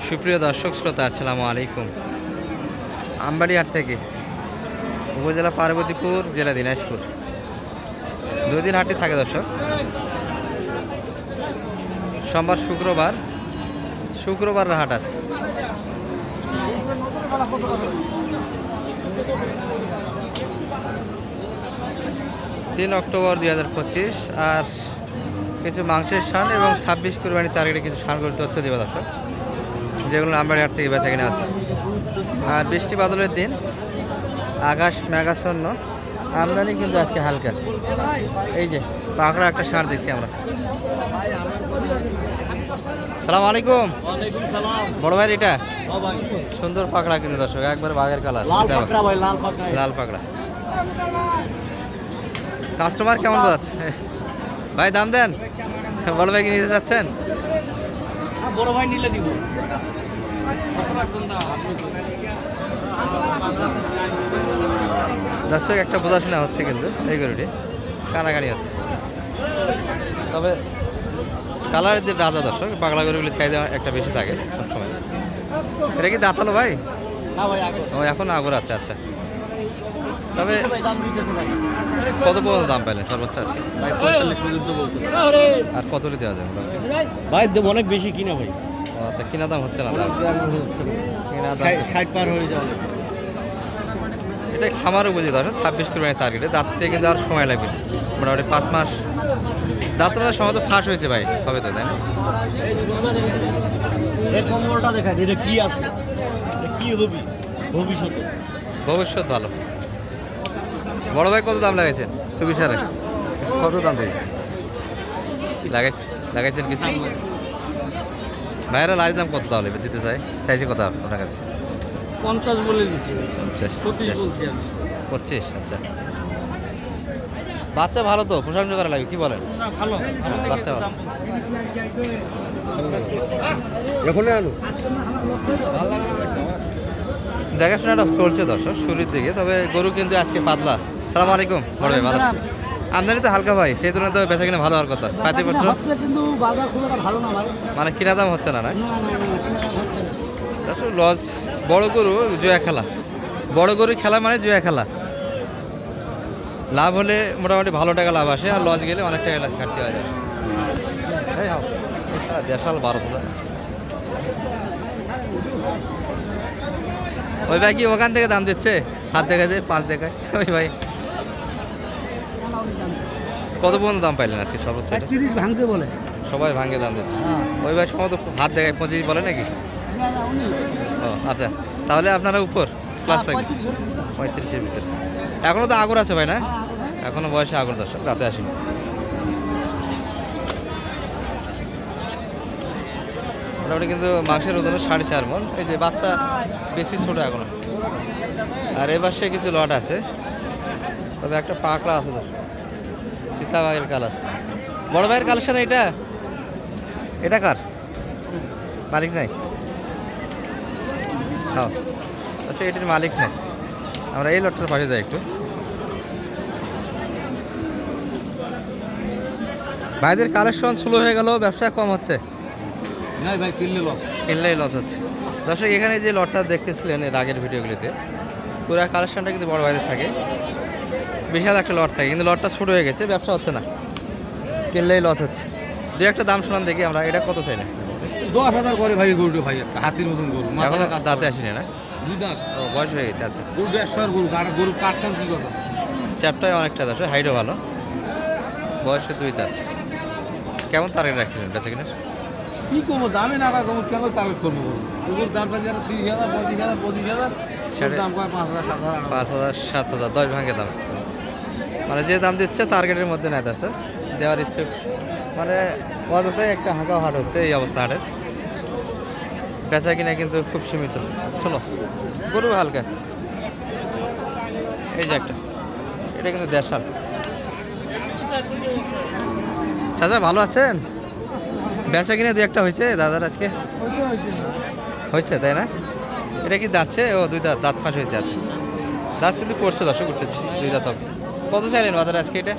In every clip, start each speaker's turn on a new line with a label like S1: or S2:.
S1: সুপ্রিয় দর্শক শ্রোতা, আসসালামু আলাইকুম। আমবাড়িহাট থেকে উপজেলা পার্বতীপুর, জেলা দিনাজপুর। 2 দিন হাটটি থাকে দর্শক। সোমবার শুক্রবার হাট আছে। তিন অক্টোবর 2025। আর কিছু মাংসের শান এবং 26 কুরবানি টার্গেটে কিছু শানগুলোর তথ্য দেবে দর্শক, যেগুলো আমবাড়িহাট থেকে বেচা কিনা হচ্ছে। আর বৃষ্টি বাদলের দিন, আকাশ মেঘাচ্ছন্ন, আমদানি কিন্তু আজকে হালকা। এই যে পাকড়া একটা ষাঁড় দেখছি আমরা। সালাম আলাইকুম। বড় ভাই, এটা সুন্দর পাকড়া কিন্তু দর্শক, একবার বাঘের কালার, লাল পাকড়া। কাস্টমার কেমন যাচ্ছে ভাই? দাম দেন। বড় ভাই কি নিতে যাচ্ছেন?
S2: বড় ভাই নিলে দিব।
S1: দর্শক একটা বোঝাশোনা হচ্ছে কিন্তু এই গরুটি কানাকানি হচ্ছে। তবে কালারের দিন রাজা দর্শক, পাগলা গরুগুলি চাহিদা একটা বেশি থাকে সবসময়। এটা কি দাঁতালো ভাই? ও এখন আগর আছে। আচ্ছা, তবে কত পর্যন্ত দাম পাইলেন সর্বোচ্চ আজকে? আর কত দেওয়া যাবে
S2: ভাই? অনেক বেশি কিনা ভাই।
S1: আচ্ছা, কিনা দাম হচ্ছে না, দাম কিনা দাম
S2: 60 পার হয়ে যাবে।
S1: এটা খামারও বুঝি দর্শক, 26 কুরবানি টার্গেটে। দাঁত থেকে কিন্তু আর সময় লাগবে, মোটামুটি 5 মাস। দাঁত মানে সময় তো ফাঁস হয়েছে ভাই, হবে তো, তাই না?
S2: এটা কি আছে, কি হবে ভবিষ্যতে?
S1: ভবিষ্যৎ ভালো। বড় ভাই কত দাম লাগাইছেন? 24,000। কত দাম দেয় লাগাইছেন কিছু? ভাইয়েরা লাইজ দাম কত তাহলে দিতে চাইছে কত আপনার কাছে?
S2: 50 বলে দিছি। 25 বলছি আমি।
S1: 25। আচ্ছা, বাচ্চা ভালো তো, প্রশংসা করা লাগবে, কি বলেন?
S2: ভালো
S1: বাচ্চা ভালো। দেখাশোনাটা চলছে দর্শক শুরুর দিকে, তবে গরু কিন্তু আজকে পাতলা। সালাম আলাইকুম। বড় ভাই ভালো আছেন? আমদানি তো হালকা ভাই, সেই তুলনায় তো বেচা কিনা ভালো হওয়ার কথা। পাইতে পারতো
S2: কিন্তু বাজার খুব একটা ভালো না ভাই।
S1: মানে কিনা দাম হচ্ছে না, না লস। বড় গরু জয়া খেলা, বড় গরু খেলা মানে জয়া খেলা। লাভ হলে মোটামুটি ভালো টাকা লাভ আসে, আর লস গেলে অনেক টাকা ঘাটতি হয়ে যায়। দেশাল 12,000। ওই ভাই কি ওখান থেকে দাম দিচ্ছে? হাত দেখাচ্ছে, 5 দেখায় ওই ভাই। কত পর্যন্ত দাম পাইলেন আজকে সর্বোচ্চ?
S2: 30 ভাঙতে বলে
S1: সবাই ভাঙে দাম দিচ্ছে। ওই ভাই সম্ভবত হাত দেখায় 25 বলে নাকি? ও আচ্ছা, তাহলে আপনারা উপর প্লাস লাগবে 35-এর ভিতরে। এখনো তো আগর আছে ভাই, না? এখনো বয়সে আগর দর্শক, রাতে আসেনি। মোটামুটি কিন্তু মাংসের ওজন 4.5 মণ। এই যে বাচ্চা বেশি ছোট এখনো। আর এবার সে কিছু লট আছে, তবে একটা পাকড়া আছে দর্শক, সীতাবাগের কালার। বড় ভাইয়ের কালেকশন এটা কার? মালিক নাই? হ্যাঁ, আচ্ছা, এটির মালিক নাই। আমরা এই লটটার পাশে যাই একটু। ভাইদের কালেকশন স্লো হয়ে গেল, ব্যবসা কম হচ্ছে।
S2: না ভাই,
S1: কিনলেই লস হচ্ছে দর্শক। এখানে যে লটটা দেখতেছিলেন এর আগের ভিডিওগুলিতে, পুরো কালেকশনটা কিন্তু বড় ভাইদের থাকে, বিশাল একটা লট থাকে, কিন্তু লটটা ছোট হয়ে গেছে, ব্যবসা হচ্ছে না, কিনলেই লস হচ্ছে। দু একটা দাম শুনান দেখি আমরা। এটা কত চাই না?
S2: 10,000 করে ভাই গরুটা ভাই, একটা হাতির মতন গরু।
S1: এখন দাঁতে আসেনি, না?
S2: 2 দাঁত।
S1: ও, বয়স হয়ে গেছে। আচ্ছা,
S2: গরু 150 গরু, গরু কাটতাম কি কথা?
S1: চ্যাপটায় অনেকটা দর্শক, হাইটও ভালো, বয়সে 2 দাঁত। কেমন টার্গেট রাখছিলেন বেচা কিনা?
S2: কি করবো, দামে না কম, কেন টার্গেট করবো? গরুর দামটা যারা 30,000, 35,000, 25,000, দাম কয় 5,000, 7,000,
S1: 5,000, 7,000, 10 ভাঙে দাম। মানে যে দাম দিচ্ছে টার্গেটের মধ্যে নেয় দর্শক, দেওয়ার ইচ্ছে। মানে অযথাই একটা হাঁকা হাট হচ্ছে এই অবস্থা হাটের। বেচা কিনা কিন্তু খুব সীমিত। শোনো, গরু হালকা। এই যে একটা, এটা কিন্তু দেশাল। চাচা ভালো আছেন? বেচা কিনা 2-1 হয়েছে দাদার আজকে? হয়েছে, তাই না? এটা কি দাঁতছে? ও, 2 দাঁত, দাঁত ফাঁস হয়েছে। আচ্ছা, দাঁত কিন্তু পড়ছে দর্শক, উঠতেছে 2 দাঁত হবে। কত চাইলেন বাজারে আজকে এটা?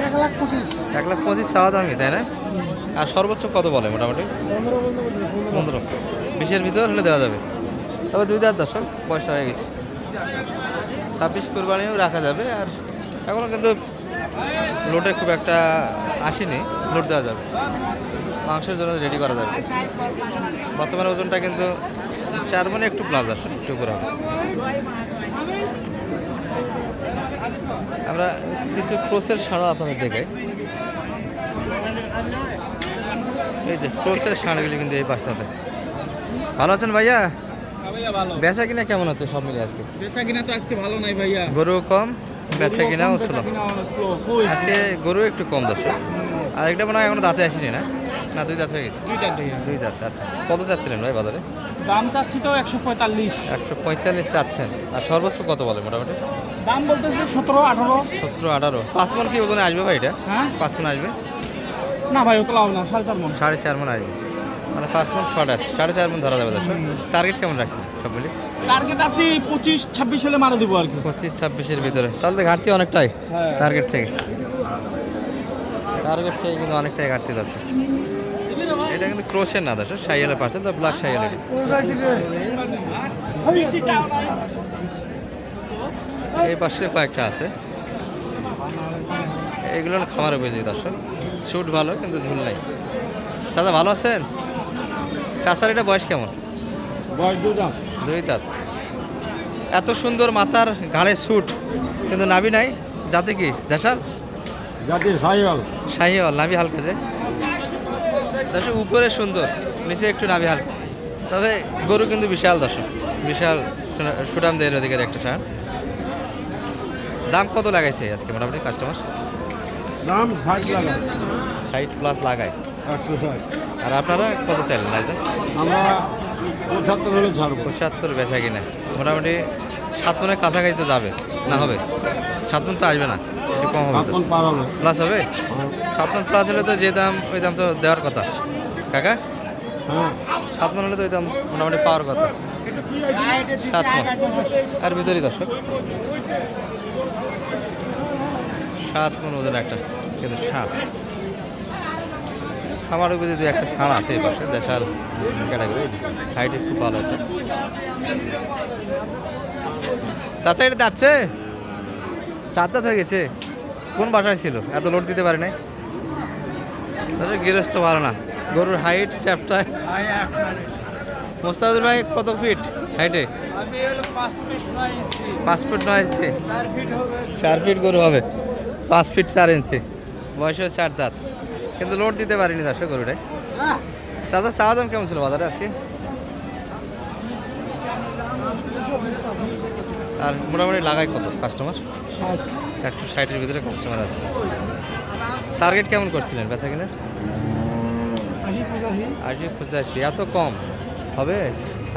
S2: 1,25,000।
S1: 1,25,000 চাওয়া দামি, তাই না? আর সর্বোচ্চ কত বলে মোটামুটি? 15, 20-এর ভিতর হলে দেওয়া যাবে। তবে 2 দাঁত দর্শক, বয়সটা হয়ে গেছে। 26 কোরবানিও রাখা যাবে। আর এখনও কিন্তু লোডে খুব একটা আসেনি, লোড দেওয়া যাবে, মাংসের জন্য রেডি করা যাবে। বর্তমানে ওজনটা কিন্তু 4 মণে একটু প্লাস আসে, একটু উপরে হবে। আমরা কিছু ক্রোসের ষাঁড়ও আপনাদের দেখাই। এই যে ক্রোসের ষাঁড়গুলি কিন্তু এই পাঁচটাতে। ভালো আছেন ভাইয়া? বেচা কিনা কেমন হচ্ছে সব মিলে আজকে?
S3: বেচা কিনা তো আজকে ভালো নাই ভাইয়া,
S1: গরু কম, বেচা কিনাও ছিল। আজকে গরু একটু কম দর্শক। আর একটা মনে হয় এখনো দাঁতে আসেনি না? না 2 দাঁত হয়ে গেছে। 2 দাঁত। আচ্ছা, কত চাচ্ছিলেন ভাই বাজারে?
S3: দাম চাচ্ছি তো 145।
S1: 145 চাচ্ছেন। আর সর্বোচ্চ কত বলে মোটামুটি?
S3: দাম বলতেছে 17-18।
S1: 17-18। 5 মণ কি ওজনে আসবে ভাই এটা?
S3: হ্যাঁ
S1: 5 মণ আসবে
S3: না ভাই, ওতলা হবে না, 4.5 মণ।
S1: 4.5 মণ আসবে, মানে 5 মণ শর্ট আছে, 4.5 মণ ধরা যাবে দর্শক। টার্গেট কেমন রাখছেন সবগুলি?
S3: টার্গেট আছে 25-26 হলে মারা দিব আর কি।
S1: 25-26-এর ভিতরে, তাহলে তো ঘাটতি অনেকটাই।
S3: হ্যাঁ।
S1: টার্গেট থেকে কিন্তু অনেকটাই ঘাটতি দর্শক। এটা কিন্তু ক্রোশের না দর্শক, শাইওয়ালের পার্সেন্ট, তো ব্ল্যাক শাইওয়াল। এই পাশে কয়েকটা আছে, এগুলো খামার উপযোগী দর্শক। শুট ভালো কিন্তু ঝুল নাই। চাচা ভালো আছেন? চাচার এটা বয়স কেমন?
S3: বয়স 2 দাম।
S1: 2 দাঁত। এত সুন্দর মাথার ঘাড়ে শুট, কিন্তু নাভি নাই। যাতে কি দেশাল?
S3: জাতি সাইওয়াল।
S1: শাহিওয়াল, নাভি হালকা যে দর্শক, উপরে সুন্দর, নিচে একটু নাভি হালকা। তবে গরু কিন্তু বিশাল দর্শক, বিশাল সুঠাম দেহের অধিকারী একটা ষাঁড়। দাম কত লাগাইছে আজকে মোটামুটি কাস্টমার?
S3: দাম 60 টাকা।
S1: 60+ লাগায়।
S3: 160।
S1: আর আপনারা কত চাইলেন লাইতে?
S3: আমরা 75 হলে ছাড়বো।
S1: 75 বেচা কিনা মোটামুটি 7 মণের কাছাকাছি তো যাবে না? হবে 7 মণ তো আসবে না, একটু কম হবে তো,
S3: পার হবে।
S1: প্লাস হবে। 7 মণ প্লাস হলে তো যে দাম, ওই দাম তো দেওয়ার কথা কাকা।
S3: হ্যাঁ
S1: 7 মণ হলে তো ওই দাম মোটামুটি পাওয়ার কথা। 7 মণ আর ভিতরেই দর্শক, 7 মণ ওজন একটা কিন্তু ষাঁড়। খামার উপরে যদি একটা ষাঁড় আছে এই পাশে, দেশাল ক্যাটাগরি, হাইট একটু ভালো আছে। চাচা এটা যাচ্ছে, 4 দাঁত হয়ে গেছে। কোন বাসায় ছিল? এত লোড দিতে পারে নাই। গৃহস্থ ভালো না, গরুর হাইট চ্যাপটায়। মোস্তাফিজুর ভাই কত ফিট হাইটে? 5 ফিট 9 ইঞ্চি। 4 ফিট গরু হবে, 5 ফিট 4 ইঞ্চি, বয়সে 4 দাঁত, কিন্তু লোড দিতে পারিনি দর্শক গরুটাই। চাচা চাওয়া দাম কেমন ছিল বাজারে আজকে? আর মোটামুটি লাগায় কত কাস্টমার? 160-এর ভিতরে কাস্টমার আছে। টার্গেট কেমন করছিলেন বেচা কিনা? 80-85। এত কম হবে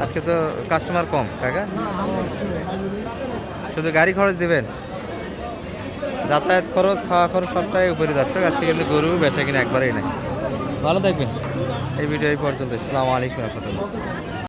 S1: আজকে? তো কাস্টমার কম কাকা, শুধু গাড়ি খরচ দিবেন, যাতায়াত খরচ, খাওয়া খরচ সবটাই উপরে দর্শক। আজকে কিন্তু গরু বেচা কিনা একবারেই নাই। ভালো থাকবেন। এই ভিডিও এই পর্যন্ত। আসসালামু আলাইকুম রহমতুল্লাহ।